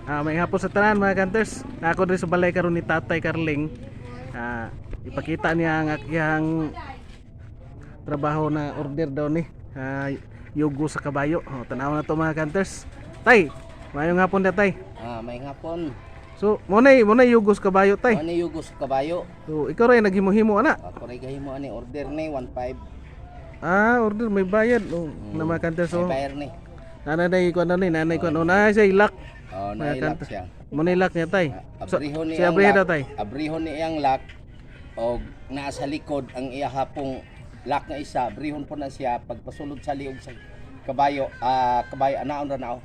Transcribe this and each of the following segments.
May hapon sa tanan mga kanters. Ako rin sa balay karon ni Tatay Carling. Ipakita niya ang akyang trabaho na order daw ni yugo sa kabayo. Tanaw na to mga kanters. Tay, mayong hapon da tay. May hapon. So, munay yugo sa kabayo tay. Ano yung gusto kabayo? So, ikaw rin naghimo-himo ana. Ako rin kahimo ani order ni 1.5. Order may bayad na mga kanters. So, May bayar ni. nanay ko ano ni, nanay ko ano na siya ilak. Nailak siya. Munilak niya tay. Abrihon ni Siya ang abrihe daw lock. tay. Abrihon ni ang lock. O nasa likod ang iya hapong lock nga isa. Abrihon po na siya pagpasulod sa liog sa kabayo. Kabayo anaon ra nao.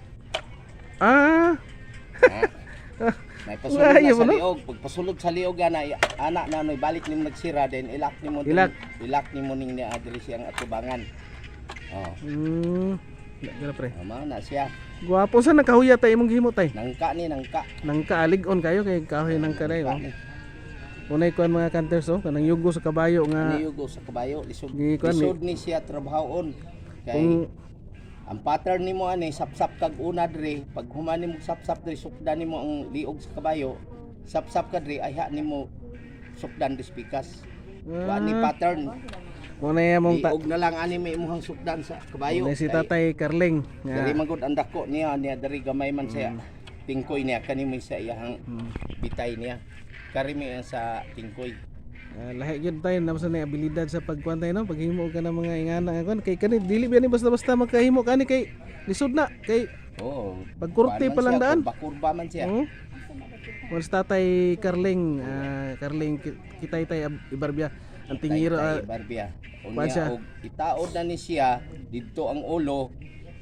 May pasulod na Layo sa mo, no? liog. Pagpasulod sa liog ana anak na noy balik nimo nagsira din ilak nimo ilak nimo ning ni adri siyang atubangan. Gila pre. Mao na siya. Guwapo sa nakahuya tay imong gihimo tay. Nangka ni nangka. Nang kaalig-on kayo kay kahoy nang kaday oh. Unay kuan mga kanters kanang yugo sa kabayo nga Niyugo sa kabayo lisod. Kuan ni- Lisod ni siya trabahoon. Kay kung ang pattern nimo ani sapsap kag una diri pag human nimo sapsap diri sukdan nimo ang liog sa kabayo sapsap ka diri ay ha nimo sukdan di spikas wa ni pattern unay among liog na lang ani may imong sukdan sa kabayo unay si Kay Tatay Carling diri nga magud ang dako niya diri gamay man siya tingkoy niya kanimo sa iyang bitay niya kari mi sa tingkoy. lahi gyud tay na sa abilidad sa pagkuan tay no paghimo ka ng mga ingana nga kuan kay kani dili ba ni basta-basta magkahimo kani kay lisod na kay pagkurte pa lang daan. Kurba man siya. Once Tatay Carling Carling kitay tay ibarbia ang tingiro Barbia. kuan siya. Unya og itaod na ni siya didto ang ulo.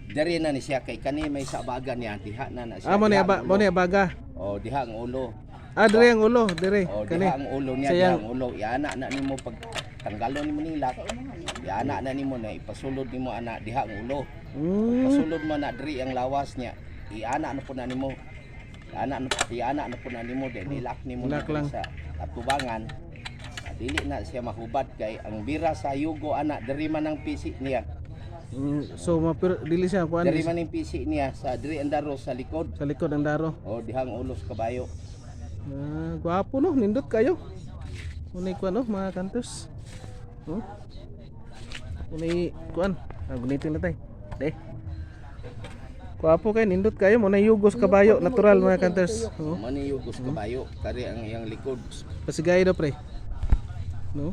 Diri na ni siya kay kani may sabagan niya diha na siya. mo ni diha ang ulo. abaga Diha ang ulo. dire ang ulo dire Diha ang ulo niya diha sayang ang ulo. Iana na nimo pag tanggalon nimo ning lock. Iana na nimo na ipasulod nimo ana diha ang ulo. Pasulod mo na diri ang lawas niya. Iana na po na nimo. Iana na po na nimo din ilak nimo na Ilak lang. sa atubangan. Dili na siya mahubad kay ang bira sa yugo ana diri man ang pisi niya. So mapir dili siya kuan Diri man ang pisi niya sa diri ang daro sa likod. sa likod ang daro. Dihang ulo sa kabayo. Gwapo no, nindot kayo. Unay kuan no, mga kantos. Unay kuan. Gunitin na tay. De. Gwapo kay nindot kayo mo na yugos kabayo natural mga kantos. Mani yugo sa kabayo kari ang iyang likod. Pasigay do pre. No?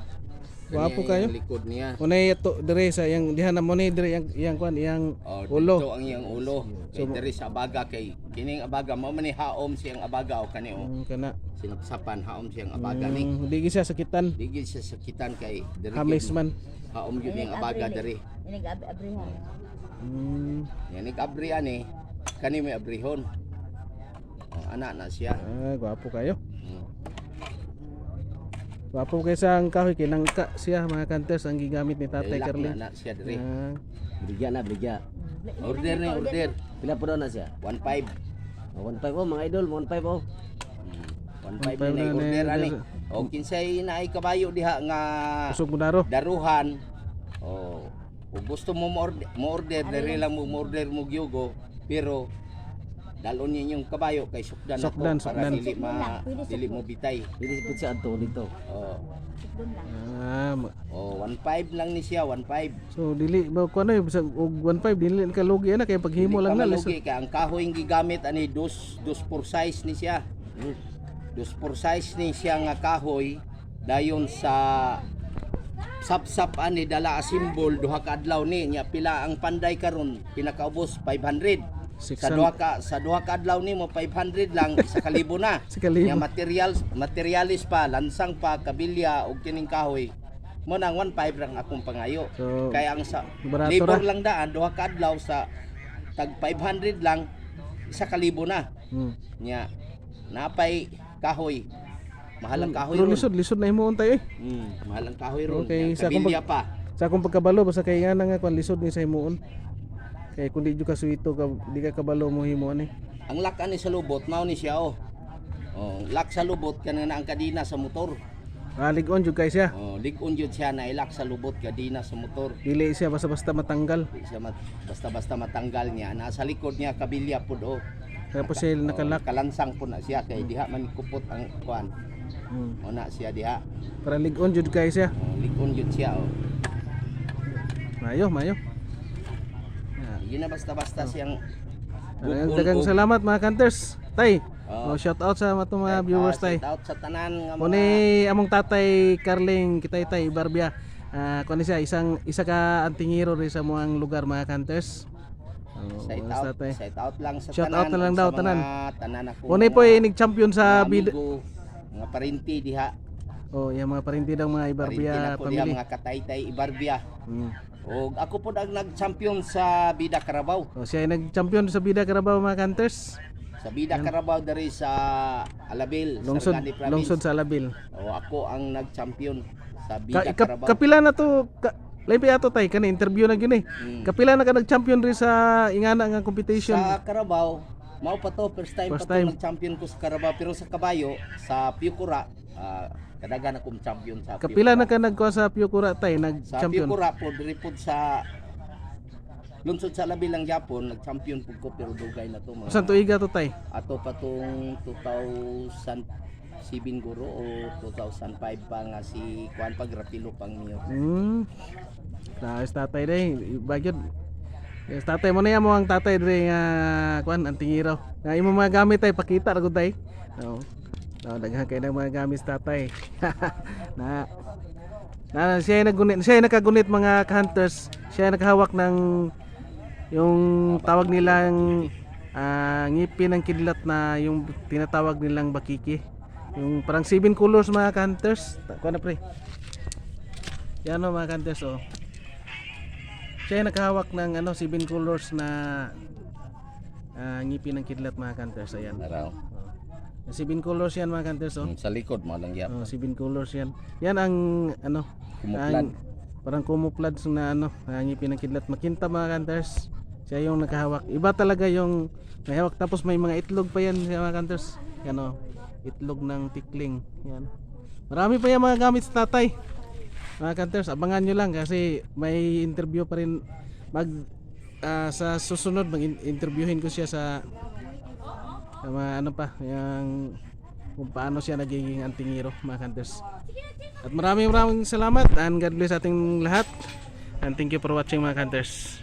Gwapo Kani ang kayo. iyang likod niya. Unay ato dire sa yang diha na mo ni dire yang kuan yang ulo. Dito ang iyang ulo. Kay diri sa abaga kay kining abaga mao man ni haom siyang abaga o kani Kana. sinapsapan haom siyang abaga ni. Digi siya sakitan. Digi siya sakitan kay diri Hamis man. haom gyud yung abaga diri. Abrihan. Yan abri ani kani may abrihon. Anak na siya. Gwapo kayo. Gwapo kayo sa ang kahoy kinangka siya mga kantos ang gigamit ni Tatay Ilak Carling. na siya diri. Brigya na, brigya. Order ni order. Pila po daw na siya? 1.5. 1.5 oh, mga idol, 1.5 oh. 1.5 na order ani. O kinsay na ay kabayo diha nga Kusog mo daro. daruhan. Kung gusto mo order diri lang mo order mo gyugo pero dalon niyo yung kabayo kay sukdan Sukdan, ako para sukdan. dili mo bitay. Dili po siya ato dito. 1.5 lang ni siya, 1.5. So dili ba ko na bisag og 1.5 dili ka lugi ana kay paghimo lang na Malugi kay ang kahoy nga gigamit ani dos por size ni siya. Dos por size ni siya nga kahoy dayon sa sapsap ani dala a symbol duha ka adlaw ni nya pila ang panday karon pinakaubos 500. Sa duha ka adlaw nimo 500 lang isa ka libo na. Sikalibo. Nya materialis pa lansang pa kabilya og kining kahoy mo nang 1.5 lang akong pangayo. So, Kaya ang sa barato labor ra. lang daan duha ka adlaw sa tag 500 lang isa ka libo na. Nya napay kahoy. Mahal ang kahoy Pero ron. lisod na himuon tayo Mahal ang kahoy ron. Okay, Nya, sa kabilya pa. Sa akong pagkabalo basta kay nga nga kung lisod ni sa himuon. Kay kung di jud ka suito ka di ka kabalo mo himuon ni. Ang lock ani sa lubot mao ni siya lock sa lubot kana na ang kadina sa motor. Lig-on jud kay siya. Lig-on jud siya na ilak sa lubot kadina sa motor. Dili siya basta-basta matanggal. Di siya basta-basta matanggal niya. Nasa likod niya kabilya pud Tapos siya nakalak. Kalansang po na siya kay diha man kupot ang kuan. O na siya diha. Para ligon jud kay siya. Likon yun siya oh. Mayo. Yun na basta-basta siyang Dagang salamat mga kanters. Tay, Oh. shout out sa atong mga viewers tay. Shout out sa tanan nga Kuni among tatay Carling Kitaytay Barbia. Kuno siya isa ka antingiro ri sa muang lugar mga kanters. Shout out lang sa Shout tanan. out na lang daw, sa tanan. mga tanan ako. Kuni po inig champion sa bida. Mga parinti diha. Oh, yung mga parinti daw mga Ibarbia Parinti na po diha family. mga kataytay Ibarbia. Mm. O ako po ang nag-champion sa Bida Carabao. Oh, siya ay nag-champion sa bida Carabao mga kanters. Sa Bida Carabao dari sa Alabil, Lungsod, Sarangani Province. lungsod sa Alabil. O ako ang nag-champion sa Bida Ka, Carabao. kapila na to, lain pa yato tay kani interview na gyud eh. Kapila na ka nag-champion rin sa ingana nga competition. Sa Carabao, mao pa to first time First pa to time. nag-champion ko sa Carabao, pero sa kabayo sa Piukura kadagan akong champion sa Kapila na Piukura. ka nagkuha sa Piukura tay Sa nag-champion. Piukura po diri po sa lungsod sa Alabil lang Japon, nag-champion po ko pero dugay na to mga. Usan tuiga to tay? Ato pa tong 2007 guro o 2005 pa nga si Juan Pagrapilo pang niyo. Taas tatay day, bagyod. Yes, tatay mo na yan mo ang tatay day nga kuan antingiro. Nga imo mga gamit tay pakita ra gud tay. Oo. No, daghan kay ng mga gamit sa tatay. na siya ay nagunit, siya ay nakagunit mga hunters. Siya ay nakahawak ng yung tawag nilang ngipin ng kidlat na yung tinatawag nilang bakiki. Yung parang 7 colors mga hunters. Kuha na pre. Yan o mga hunters oh. Siya ay nakahawak ng 7 colors na ngipin ng kidlat mga hunters. Ayan. Araw. 7 colors yan mga hunters oh. Sa likod mo lang yan. 7 colors yan. Yan ang Kumuplad. parang kumuplad na ngipin ng kidlat. Makinta mga hunters. Siya yung nakahawak. Iba talaga yung may hawak tapos may mga itlog pa yan mga hunters. Yan oh. Itlog ng tikling. Yan. Marami pa yan mga gamit sa tatay. Mga hunters, abangan nyo lang kasi may interview pa rin sa susunod mag-interviewin ko siya sa mga yung kung paano siya nagiging antingiro mga hunters. At maraming salamat and God bless ating lahat and thank you for watching mga hunters.